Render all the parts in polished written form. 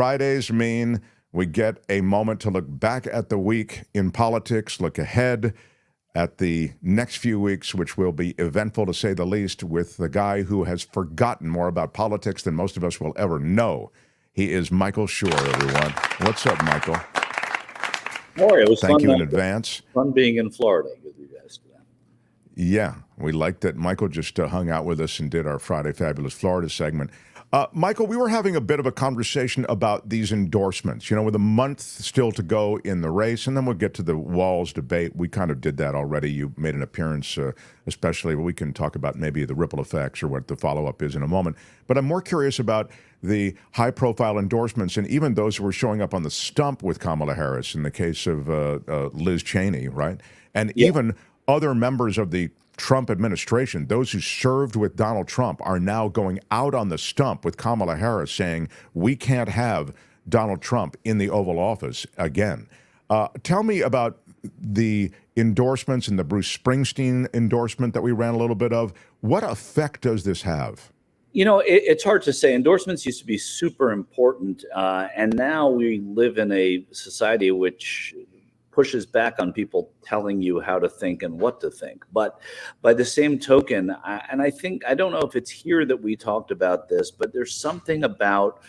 Fridays mean we get a moment to look back at the week in politics, look ahead at the next few weeks, which will be eventful to say the least, with the guy who has forgotten more about politics than most of us will ever know. He is Michael Shure, everyone. What's up, Michael? It was Thank fun, you in advance. Fun being in Florida with you guys today. Yeah, we liked that Michael just hung out with us and did our Friday Fabulous Florida segment. Michael, we were having a bit of a conversation about these endorsements, with a month still to go in the race, and then we'll get to the Walz debate. We kind of did that already. You made an appearance, especially, we can talk about maybe the ripple effects or what the follow-up is in a moment. But I'm more curious about the high-profile endorsements and even those who were showing up on the stump with Kamala Harris in the case of Liz Cheney, right? And even other members of the Trump administration, those who served with Donald Trump, are now going out on the stump with Kamala Harris saying, we can't have Donald Trump in the Oval Office again. Tell me about the endorsements and the Bruce Springsteen endorsement that we ran a little bit of. What effect does this have? It's hard to say. Endorsements used to be super important, and now we live in a society which pushes back on people telling you how to think and what to think. But by the same token, I don't know if it's here that we talked about this, but there's something about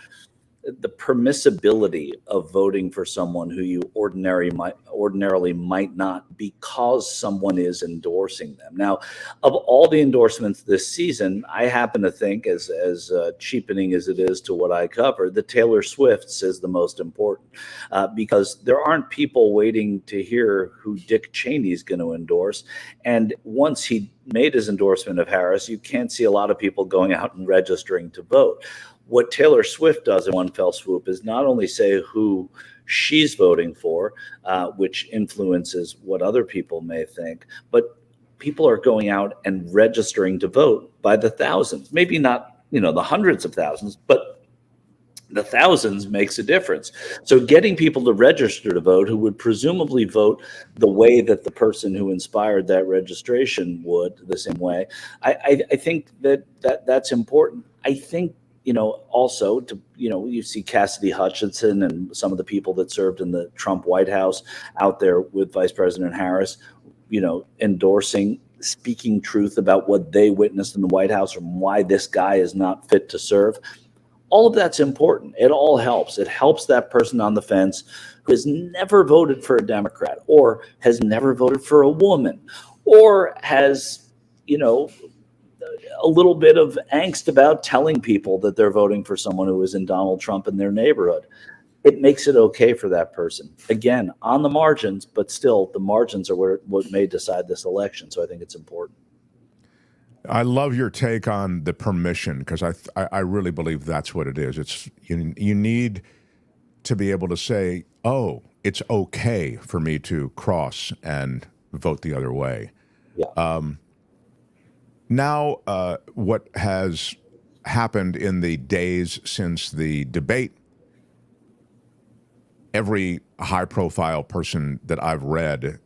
the permissibility of voting for someone who you ordinarily might not, because someone is endorsing them. Now, of all the endorsements this season, I happen to think, as cheapening as it is to what I cover, the Taylor Swift's is the most important, because there aren't people waiting to hear who Dick Cheney's going to endorse. And once he made his endorsement of Harris, you can't see a lot of people going out and registering to vote. What Taylor Swift does in one fell swoop is not only say who she's voting for, which influences what other people may think, but people are going out and registering to vote by the thousands. Maybe not, the hundreds of thousands, but the thousands makes a difference. So getting people to register to vote who would presumably vote the way that the person who inspired that registration would, the same way, I think that's important. I think, also you see Cassidy Hutchinson and some of the people that served in the Trump White House out there with Vice President Harris, endorsing, speaking truth about what they witnessed in the White House and why this guy is not fit to serve. All of that's important. It all helps. It helps that person on the fence who has never voted for a Democrat, or has never voted for a woman, or has, a little bit of angst about telling people that they're voting for someone who is in Donald Trump in their neighborhood. It makes it okay for that person. Again, on the margins, but still the margins are what may decide this election. So I think it's important. I love your take on the permission, because I really believe that's what it is. It's you need to be able to say, oh, it's okay for me to cross and vote the other way. Yeah. Now, what has happened in the days since the debate, every high-profile person that I've read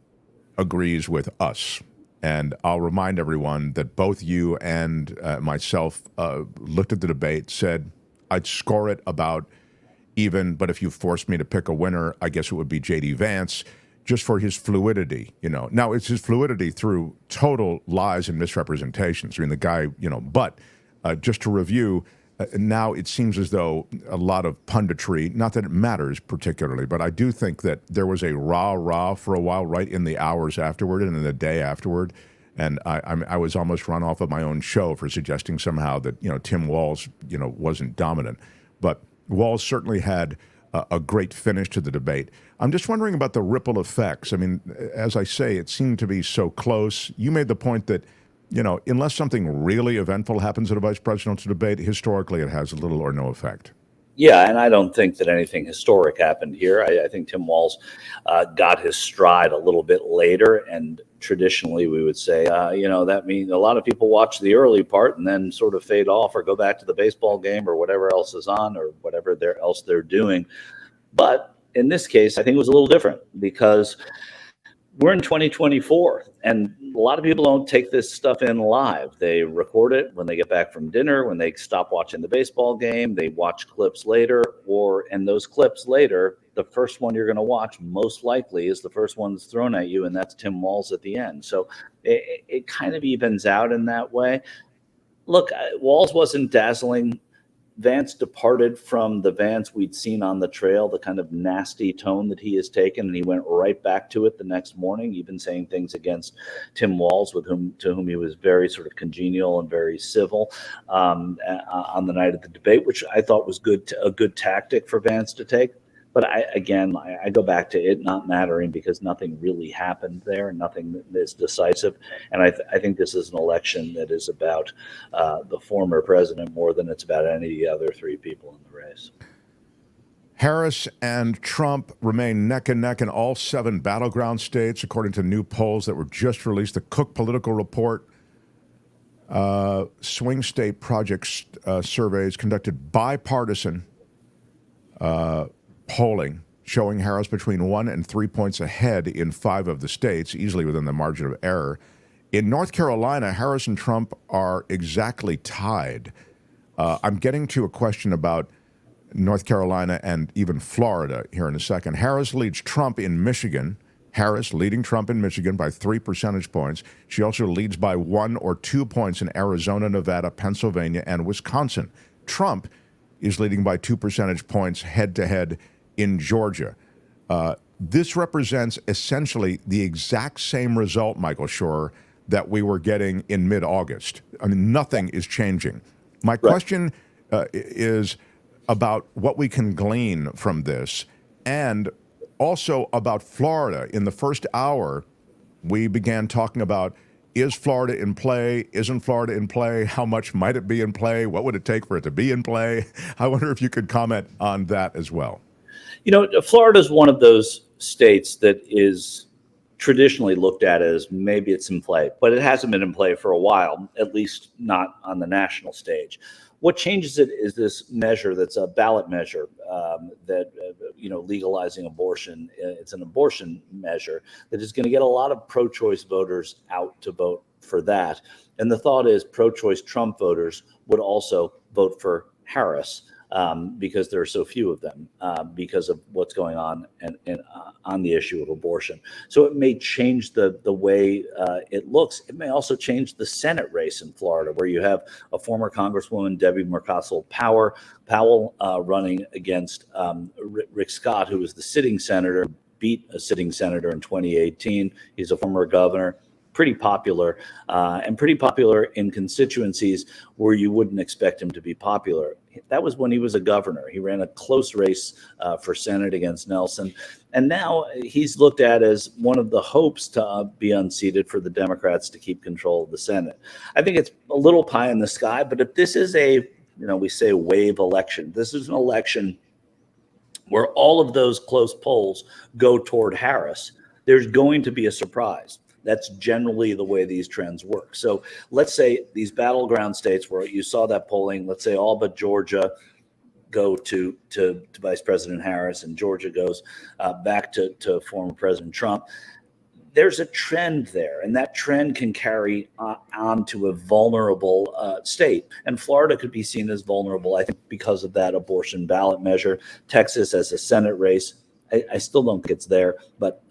agrees with us. And I'll remind everyone that both you and myself looked at the debate, said I'd score it about even, but if you forced me to pick a winner, I guess it would be J.D. Vance, just for his fluidity, Now, it's his fluidity through total lies and misrepresentations. I mean, the guy, but just to review, now it seems as though a lot of punditry, not that it matters particularly, but I do think that there was a rah-rah for a while, right in the hours afterward and in the day afterward. And I was almost run off of my own show for suggesting somehow that, Tim Walz, wasn't dominant. But Walz certainly had a great finish to the debate. I'm just wondering about the ripple effects. I mean, as I say, it seemed to be so close. You made the point that, unless something really eventful happens at a vice presidential debate, historically it has little or no effect. Yeah, and I don't think that anything historic happened here. I think Tim Walz got his stride a little bit later, and traditionally we would say, that means a lot of people watch the early part and then sort of fade off or go back to the baseball game or whatever else is on or whatever else they're doing. But in this case, I think it was a little different, because we're in 2024, and a lot of people don't take this stuff in live. They record it when they get back from dinner, when they stop watching the baseball game, they watch clips later, and those clips later, the first one you're going to watch most likely is the first one that's thrown at you, and that's Tim Walz at the end. So it kind of evens out in that way. Look, Walz wasn't dazzling. Vance departed from the Vance we'd seen on the trail, the kind of nasty tone that he has taken, and he went right back to it the next morning, even saying things against Tim Walz, to whom he was very sort of congenial and very civil on the night of the debate, which I thought was a good tactic for Vance to take. But I go back to it not mattering because nothing really happened there, nothing is decisive. And I think this is an election that is about the former president more than it's about any of the other three people in the race. Harris and Trump remain neck and neck in all 7 battleground states, according to new polls that were just released. The Cook Political Report, swing state project surveys conducted bipartisan polling showing Harris between 1 and 3 points ahead in 5 of the states, easily within the margin of error. In North Carolina, Harris and Trump are exactly tied. I'm getting to a question about North Carolina and even Florida here in a second. Harris leads Trump in Michigan. Harris leading Trump in Michigan by 3 percentage points. She also leads by 1 or 2 points in Arizona, Nevada, Pennsylvania, and Wisconsin. Trump is leading by 2 percentage points head-to-head in Georgia. This represents essentially the exact same result, Michael Shure, that we were getting in mid-August. I mean, nothing is changing. My question is about what we can glean from this, and also about Florida. In the first hour, we began talking about, is Florida in play? Isn't Florida in play? How much might it be in play? What would it take for it to be in play? I wonder if you could comment on that as well. You know, Florida is one of those states that is traditionally looked at as maybe it's in play, but it hasn't been in play for a while, at least not on the national stage. What changes it is this measure that's a ballot measure legalizing abortion. It's an abortion measure that is going to get a lot of pro-choice voters out to vote for that. And the thought is pro-choice Trump voters would also vote for Harris because there are so few of them because of what's going on on the issue of abortion. So it may change the way it looks. It may also change the Senate race in Florida, where you have a former Congresswoman, Debbie Murcazel-Powell, running against Rick Scott, who was the sitting senator, beat a sitting senator in 2018. He's a former governor. Pretty popular in constituencies where you wouldn't expect him to be popular. That was when he was a governor. He ran a close race for Senate against Nelson. And now he's looked at as one of the hopes to be unseated for the Democrats to keep control of the Senate. I think it's a little pie in the sky, but if this is we say wave election, this is an election where all of those close polls go toward Harris, there's going to be a surprise. That's generally the way these trends work. So let's say these battleground states where you saw that polling, let's say all but Georgia go to Vice President Harris and Georgia goes back to former President Trump. There's a trend there, and that trend can carry on to a vulnerable state. And Florida could be seen as vulnerable, I think, because of that abortion ballot measure. Texas as a Senate race, I still don't think it's there, but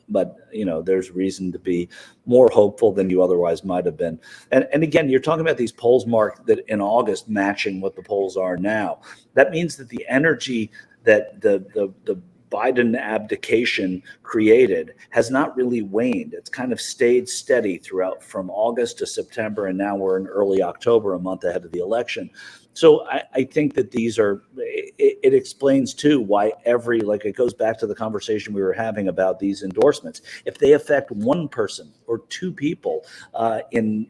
there's reason to be more hopeful than you otherwise might have been. And again, you're talking about these polls, Mark, that in August matching what the polls are now. That means that the energy that the Biden abdication created has not really waned. It's kind of stayed steady throughout from August to September, and now we're in early October, a month ahead of the election. So I think that it explains too why it goes back to the conversation we were having about these endorsements. If they affect one person or two people in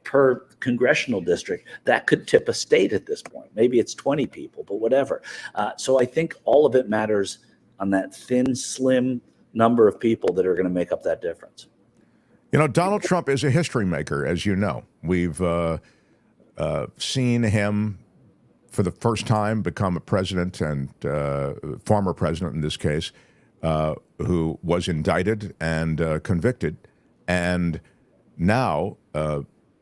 per congressional district, that could tip a state at this point. Maybe it's 20 people, but whatever. So I think all of it matters on that thin, slim number of people that are going to make up that difference. Donald Trump is a history maker, as you know. We've seen him for the first time become a president, and former president in this case, who was indicted and convicted, and now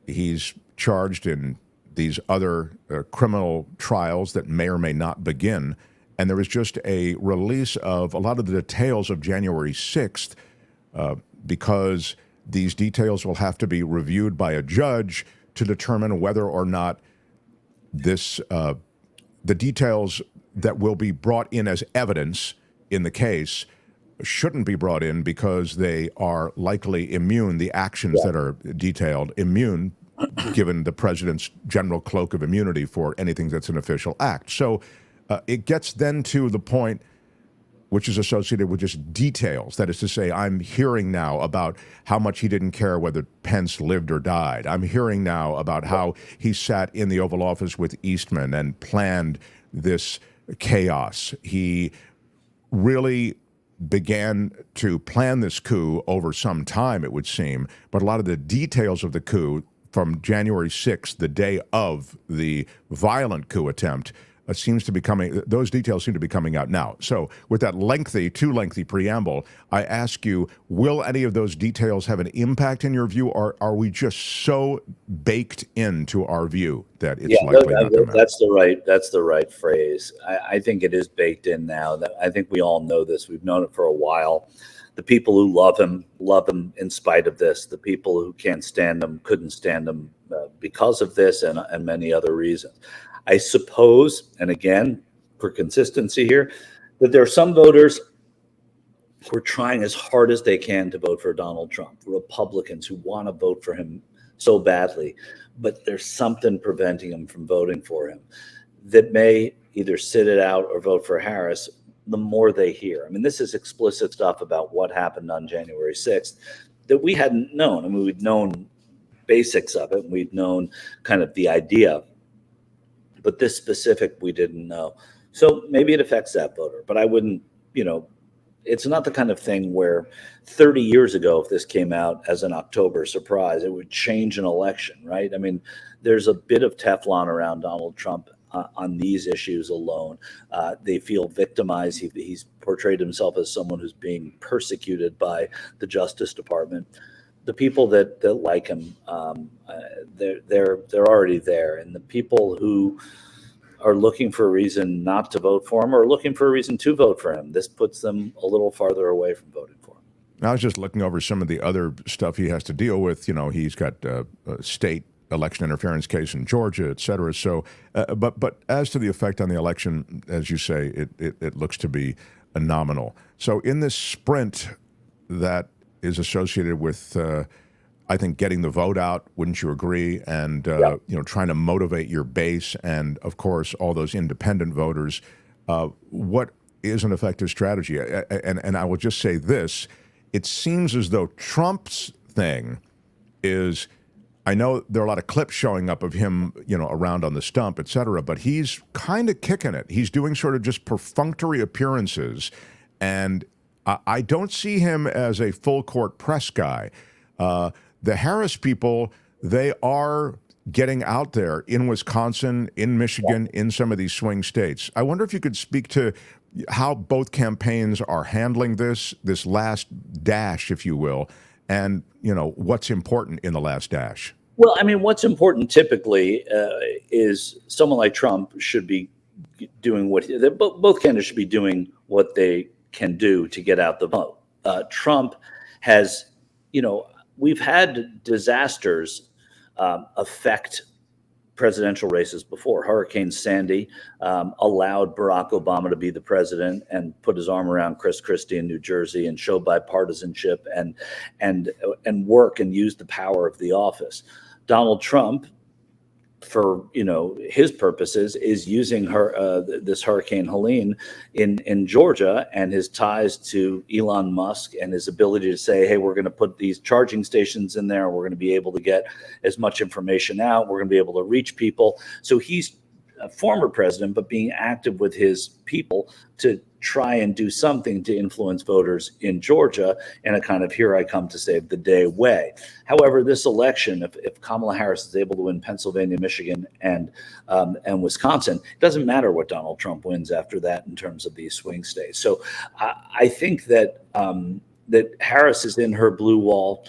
he's charged in these other criminal trials that may or may not begin. And there was just a release of a lot of the details of January 6th because these details will have to be reviewed by a judge to determine whether or not this the details that will be brought in as evidence in the case shouldn't be brought in because they are likely immune, the actions that are detailed, immune, given the president's general cloak of immunity for anything that's an official act. So it gets then to the point which is associated with just details. That is to say, I'm hearing now about how much he didn't care whether Pence lived or died. I'm hearing now about how he sat in the Oval Office with Eastman and planned this chaos. He really began to plan this coup over some time, it would seem, but a lot of the details of the coup from January 6th, the day of the violent coup attempt, those details seem to be coming out now. So with that too lengthy preamble, I ask you, will any of those details have an impact in your view, or are we just so baked into our view that it's likely not to matter? That's the right phrase. I think it is baked in now. I think we all know this. We've known it for a while. The people who love him in spite of this. The people who can't stand him, couldn't stand him because of this and many other reasons. I suppose, and again, for consistency here, that there are some voters who are trying as hard as they can to vote for Donald Trump, Republicans who want to vote for him so badly, but there's something preventing them from voting for him that may either sit it out or vote for Harris the more they hear. I mean, this is explicit stuff about what happened on January 6th that we hadn't known. I mean, we'd known basics of it, and we'd known kind of the idea, but this specific we didn't know. So maybe it affects that voter, but I wouldn't, it's not the kind of thing where 30 years ago, if this came out as an October surprise, it would change an election, right? I mean, there's a bit of Teflon around Donald Trump on these issues alone. They feel victimized. He's portrayed himself as someone who's being persecuted by the Justice Department. The people that like him, they're already there, and the people who are looking for a reason not to vote for him or looking for a reason to vote for him, this puts them a little farther away from voting for him. I was just looking over some of the other stuff he has to deal with. He's got a state election interference case in Georgia, et cetera. So, but as to the effect on the election, as you say, it looks to be nominal. So in this sprint that is associated with, I think, getting the vote out, wouldn't you agree? And, trying to motivate your base and, of course, all those independent voters. What is an effective strategy? And I will just say this. It seems as though Trump's thing is, I know there are a lot of clips showing up of him, around on the stump, et cetera, but he's kind of kicking it. He's doing sort of just perfunctory appearances, and I don't see him as a full court press guy. The Harris people, they are getting out there in Wisconsin, in Michigan, in some of these swing states. I wonder if you could speak to how both campaigns are handling this last dash, if you will, and what's important in the last dash. Well, I mean, what's important typically is someone like Trump should be doing both candidates should be doing what they can do to get out the vote. Trump has, we've had disasters affect presidential races before. Hurricane Sandy allowed Barack Obama to be the president and put his arm around Chris Christie in New Jersey and show bipartisanship and work and use the power of the office. Donald Trump, for his purposes, is using this Hurricane Helene in Georgia and his ties to Elon Musk and his ability to say, hey, we're going to put these charging stations in there. We're going to be able to get as much information out. We're going to be able to reach people. So he's former president, but being active with his people to try and do something to influence voters in Georgia in a kind of here I come to save the day way. However, this election, if Kamala Harris is able to win Pennsylvania, Michigan, and Wisconsin, it doesn't matter what Donald Trump wins after that in terms of these swing states. So I think that that Harris is in her blue wall.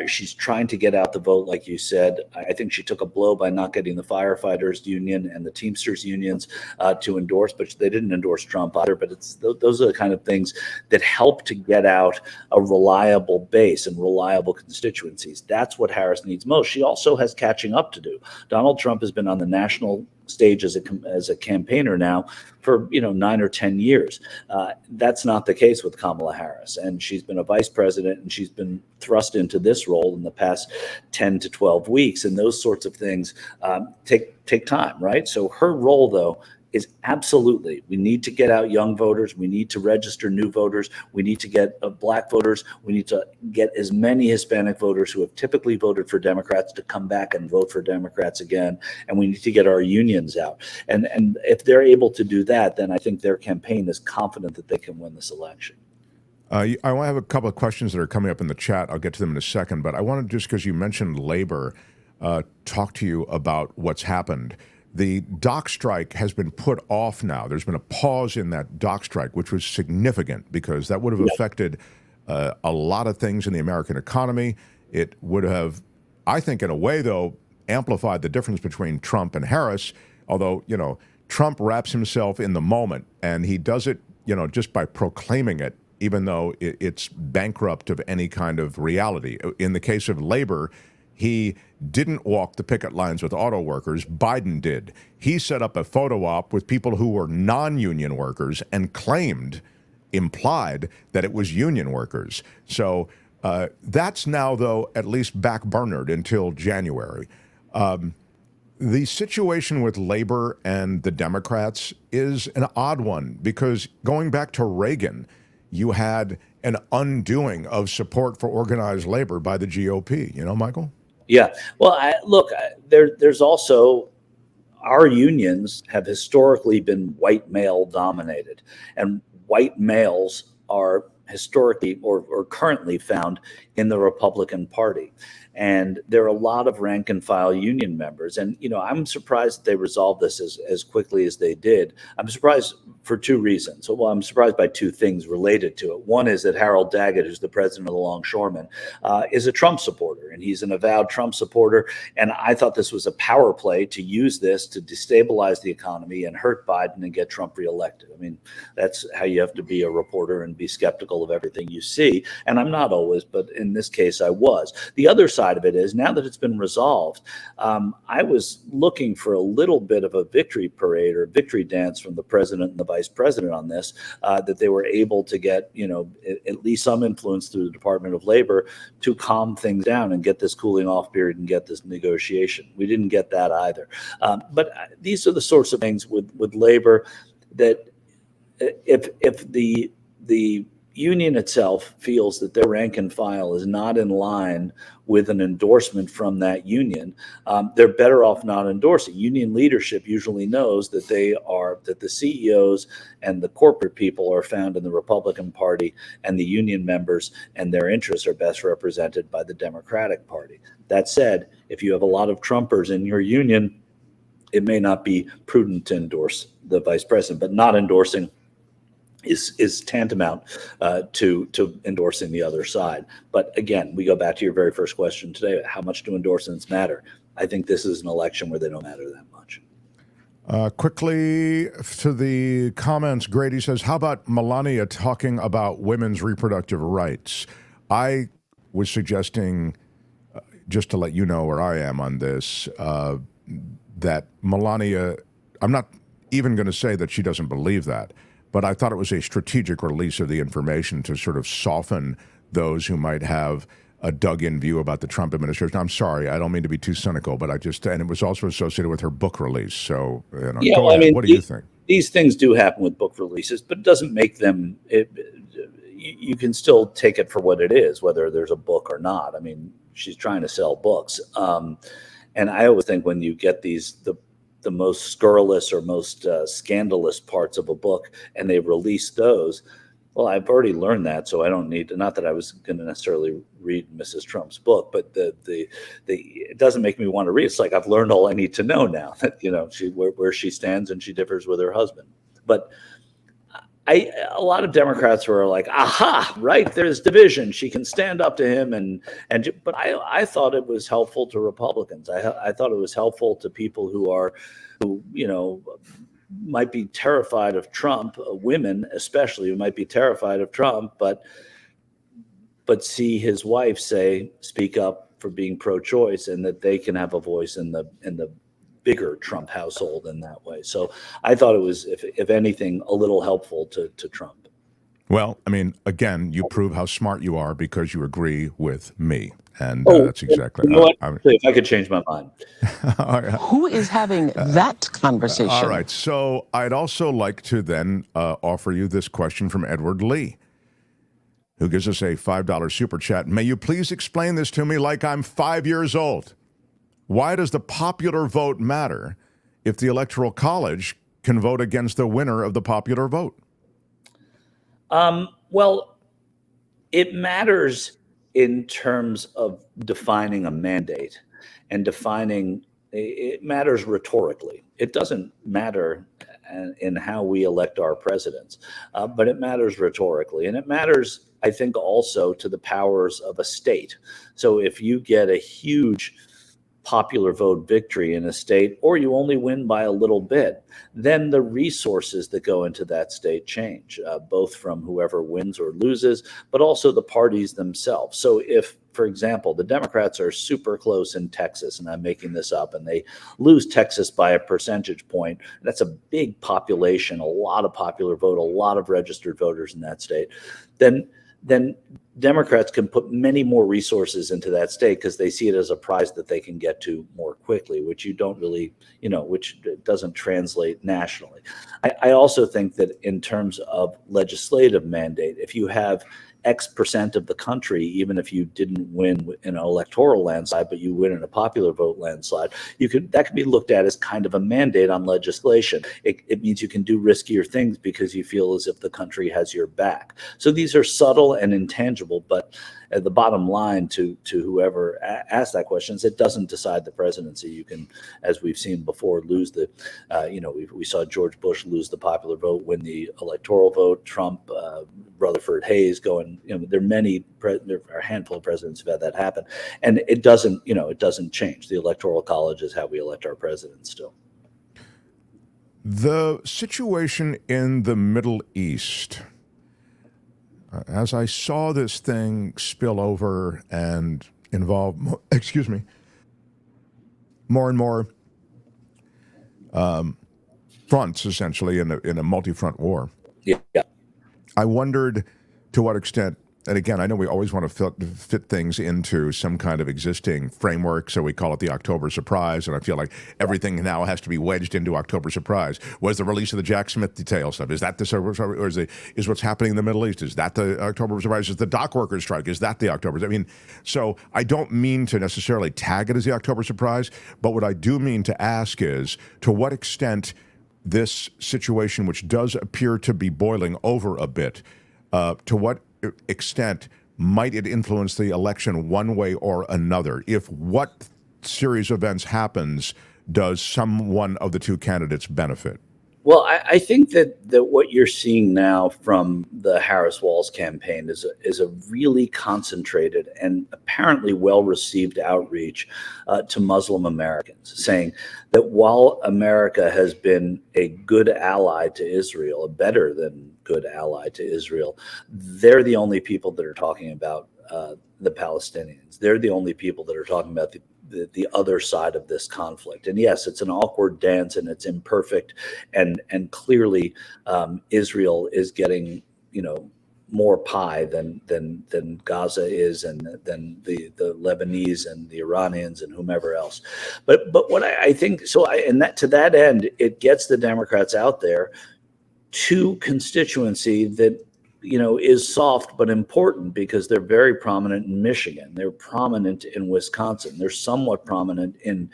She's trying to get out the vote, like you said. I think she took a blow by not getting the firefighters union and the Teamsters unions to endorse, but they didn't endorse Trump either. But those are the kind of things that help to get out a reliable base and reliable constituencies. That's what Harris needs most. She also has catching up to do. Donald Trump has been on the national stage as a campaigner now for 9 or 10 years. That's not the case with Kamala Harris, and she's been a vice president, and she's been thrust into this role in the past 10 to 12 weeks, and those sorts of things take time, right? So her role, though, is absolutely, we need to get out young voters. We need to register new voters. We need to get black voters. We need to get as many Hispanic voters who have typically voted for Democrats to come back and vote for Democrats again. And we need to get our unions out. And if they're able to do that, then I think their campaign is confident that they can win this election. I have a couple of questions that are coming up in the chat. I'll get to them in a second, but I wanted, just because you mentioned labor, talk to you about what's happened. The dock strike has been put off now. There's been a pause in that dock strike, which was significant because that would have affected a lot of things in the American economy. It would have, I think, in a way, though, amplified the difference between Trump and Harris, although, Trump wraps himself in the moment, and he does it, just by proclaiming it, even though it's bankrupt of any kind of reality. In the case of labor, he didn't walk the picket lines with auto workers. Biden did. He set up a photo op with people who were non-union workers and implied that it was union workers. So that's now, though, at least backburnered until January. The situation with labor and the Democrats is an odd one because going back to Reagan, you had an undoing of support for organized labor by the GOP. Michael? Yeah. Well, there's also, our unions have historically been white male dominated, and white males are historically or currently found in the Republican Party. And there are a lot of rank and file union members. And, I'm surprised that they resolved this as quickly as they did. I'm surprised for two reasons. So, I'm surprised by two things related to it. One is that Harold Daggett, who's the president of the Longshoremen, is a Trump supporter, and he's an avowed Trump supporter. And I thought this was a power play to use this to destabilize the economy and hurt Biden and get Trump reelected. I mean, that's how you have to be a reporter and be skeptical of everything you see. And I'm not always, but in this case, I was. The other side of it is, now that it's been resolved, I was looking for a little bit of a victory parade or victory dance from the president and the vice president on this, that they were able to get, at least some influence through the Department of Labor to calm things down and get this cooling off period and get this negotiation. We didn't get that either. But these are the sorts of things with labor that if the union itself feels that their rank and file is not in line with an endorsement from that union, they're better off not endorsing. Union leadership usually knows that that the CEOs and the corporate people are found in the Republican Party, and the union members and their interests are best represented by the Democratic Party. That said, if you have a lot of Trumpers in your union, it may not be prudent to endorse the vice president, but not endorsing is tantamount to endorsing the other side. But again, we go back to your very first question today: how much do endorsements matter? I think this is an election where they don't matter that much. Quickly to the comments, Grady says, "How about Melania talking about women's reproductive rights?" I was suggesting, just to let you know where I am on this, that Melania, I'm not even going to say that she doesn't believe that, but I thought it was a strategic release of the information to sort of soften those who might have a dug-in view about the Trump administration. I'm sorry, I don't mean to be too cynical, but and it was also associated with her book release. So, yeah, go ahead. What do you think? These things do happen with book releases, but it doesn't make them. You can still take it for what it is, whether there's a book or not. I mean, she's trying to sell books, and I always think when you get the the most scurrilous or most scandalous parts of a book, and they release those. Well, I've already learned that, so I don't need to, not that I was going to necessarily read Mrs. Trump's book, but it doesn't make me want to read. It's like I've learned all I need to know now, that, where she stands and she differs with her husband. But a lot of Democrats were like, aha, right, there's division. She can stand up to him. But I thought it was helpful to Republicans. I thought it was helpful to people who might be terrified of Trump, women especially, who might be terrified of Trump, but see his wife speak up for being pro-choice, and that they can have a voice in the bigger Trump household in that way. So I thought it was, if anything, a little helpful to Trump. Well, I mean, again, you prove how smart you are because you agree with me. And Oh, that's exactly. you know what? If I could change my mind. Who is having that conversation? All right. So I'd also like to then offer you this question from Edward Lee, who gives us a $5 super chat. May you please explain this to me like I'm 5 years old? Why does the popular vote matter if the Electoral College can vote against the winner of the popular vote? Well, it matters in terms of defining a mandate, and it matters rhetorically. It doesn't matter in how we elect our presidents, but it matters rhetorically. And it matters, I think, also to the powers of a state. So if you get a huge popular vote victory in a state, or you only win by a little bit, then the resources that go into that state change, both from whoever wins or loses, but also the parties themselves. So if, for example, the Democrats are super close in Texas, and I'm making this up, and they lose Texas by a percentage point, that's a big population, a lot of popular vote, a lot of registered voters in that state, then Democrats can put many more resources into that state because they see it as a prize that they can get to more quickly, which you don't really, which doesn't translate nationally. I also think that in terms of legislative mandate, if you have X percent of the country, even if you didn't win in an electoral landslide, but you win in a popular vote landslide, that could be looked at as kind of a mandate on legislation. It means you can do riskier things because you feel as if the country has your back. So these are subtle and intangible, but the bottom line to whoever asked that question is it doesn't decide the presidency. You can, as we've seen before, lose we saw George Bush lose the popular vote, win the electoral vote. Trump, Rutherford Hayes going, there are a handful of presidents who've had that happen. And it doesn't change. The Electoral College is how we elect our president still. The situation in the Middle East, as I saw this thing spill over and involve, more and more fronts, essentially, in a multi-front war. Yeah. I wondered to what extent, and again, I know we always want to fit things into some kind of existing framework, so we call it the October surprise, and I feel like everything now has to be wedged into October surprise. Was the release of the Jack Smith detail stuff, is that the or is what's happening in the Middle East, is that the October surprise? Is the dock workers strike, is that the October? I mean, so I don't mean to necessarily tag it as the October surprise, but what I do mean to ask is, to what extent this situation, which does appear to be boiling over a bit, to what extent might it influence the election one way or another? If what series of events happens, does someone of the two candidates benefit? Well, I think that what you're seeing now from the Harris-Walz campaign is a really concentrated and apparently well-received outreach to Muslim Americans, saying that while America has been a good ally to Israel, a better than good ally to Israel, they're the only people that are talking about the Palestinians. They're the only people that are talking about the other side of this conflict. And yes, it's an awkward dance and it's imperfect, and clearly Israel is getting more pie than Gaza is, and than the Lebanese and the Iranians and whomever else. But what I think, and that to that end, it gets the Democrats out there to constituency that is soft but important, because they're very prominent in Michigan, they're prominent in Wisconsin, they're somewhat prominent in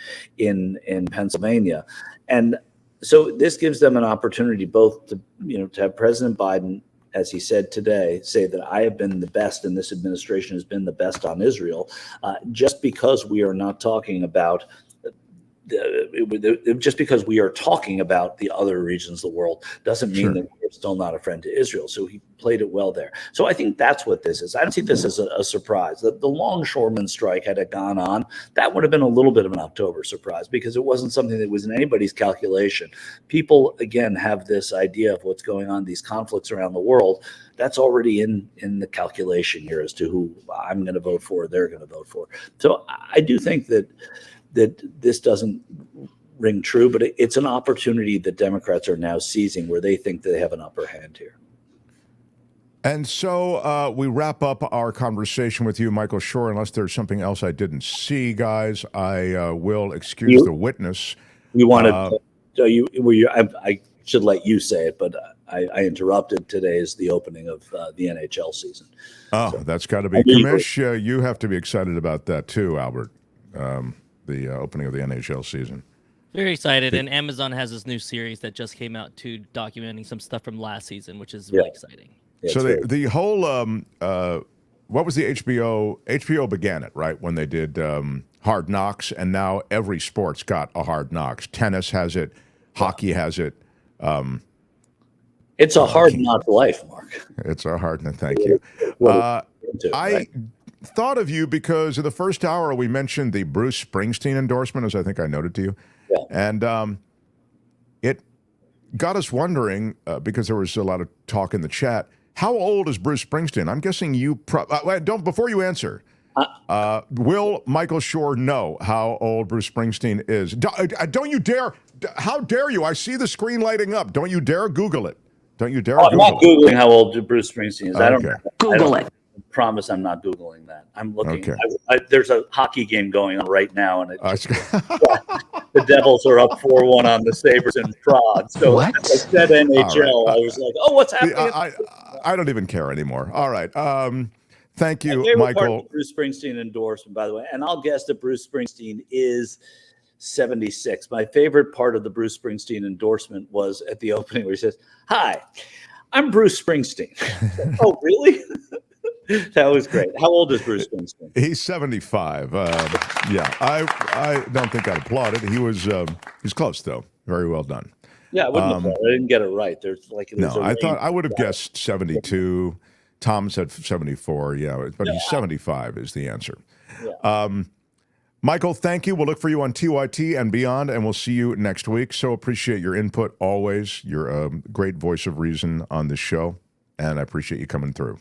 Pennsylvania, And so this gives them an opportunity both to, to have President Biden, as he said today, say that I have been the best and this administration has been the best on Israel, just because we are not talking about just because we are talking about the other regions of the world doesn't mean that we're still not a friend to Israel. So he played it well there. So I think that's what this is. I don't see this as a surprise. The longshoreman strike, had it gone on, that would have been a little bit of an October surprise because it wasn't something that was in anybody's calculation. People, again, have this idea of what's going on, these conflicts around the world. That's already in the calculation here as to who I'm going to vote for, they're going to vote for. So I do think that this doesn't ring true, but it's an opportunity that Democrats are now seizing where they think they have an upper hand here. And so we wrap up our conversation with you, Michael Shure, unless there's something else I didn't see, guys. I will excuse the witness. You wanted I should let you say it, but I interrupted. Today is the opening of the NHL season. Oh, so, that's got to be. Commish, you have to be excited about that too, Albert. The opening of the NHL season. Very excited, and Amazon has this new series that just came out too, documenting some stuff from last season, which is really exciting. Yeah, so the whole what was the HBO? HBO began it right when they did Hard Knocks, and now every sport's got a Hard Knocks. Tennis has it, hockey has it. It's a hard knock life, Mark. It's a hard knock. Thank you. I thought of you because in the first hour we mentioned the Bruce Springsteen endorsement, as I think I noted to you. Yeah. And it got us wondering, because there was a lot of talk in the chat, how old is Bruce Springsteen? I'm guessing you before you answer, will Michael Shure know how old Bruce Springsteen is? Don't you dare, how dare you? I see the screen lighting up. Don't you dare Google it. Don't you dare I'm not Googling how old Bruce Springsteen is. Okay. I don't Google it. Promise I'm not Googling that. I'm looking. Okay. There's a hockey game going on right now, and the Devils are up 4-1 on the Sabres in Prague. So What? I said NHL. I was like, oh, what's happening? I don't even care anymore. All right. Thank you, Part Michael. of the Bruce Springsteen endorsement, by the way, and I'll guess that Bruce Springsteen is 76. My favorite part of the Bruce Springsteen endorsement was at the opening where he says, "Hi, I'm Bruce Springsteen." Oh, really? That was great. How old is Bruce Springsteen? He's 75. Yeah, I don't think I'd applaud it. He's close though. Very well done. Yeah, I wouldn't have. I didn't get it right. I thought I would have guessed 72. Tom said 74. Yeah, but he's 75 is the answer. Yeah. Michael, thank you. We'll look for you on TYT and beyond, and we'll see you next week. So appreciate your input always. You're a great voice of reason on this show, and I appreciate you coming through.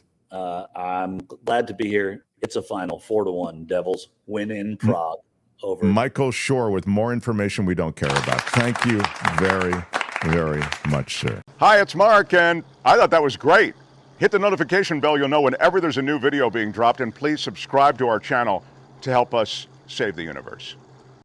I'm glad to be here. It's a final 4-1. Devils win in Prague. Over Michael Shure with more information we don't care about. Thank you very, very much, sir. Hi, it's Mark, and I thought that was great. Hit the notification bell. You'll know whenever there's a new video being dropped, and please subscribe to our channel to help us save the universe.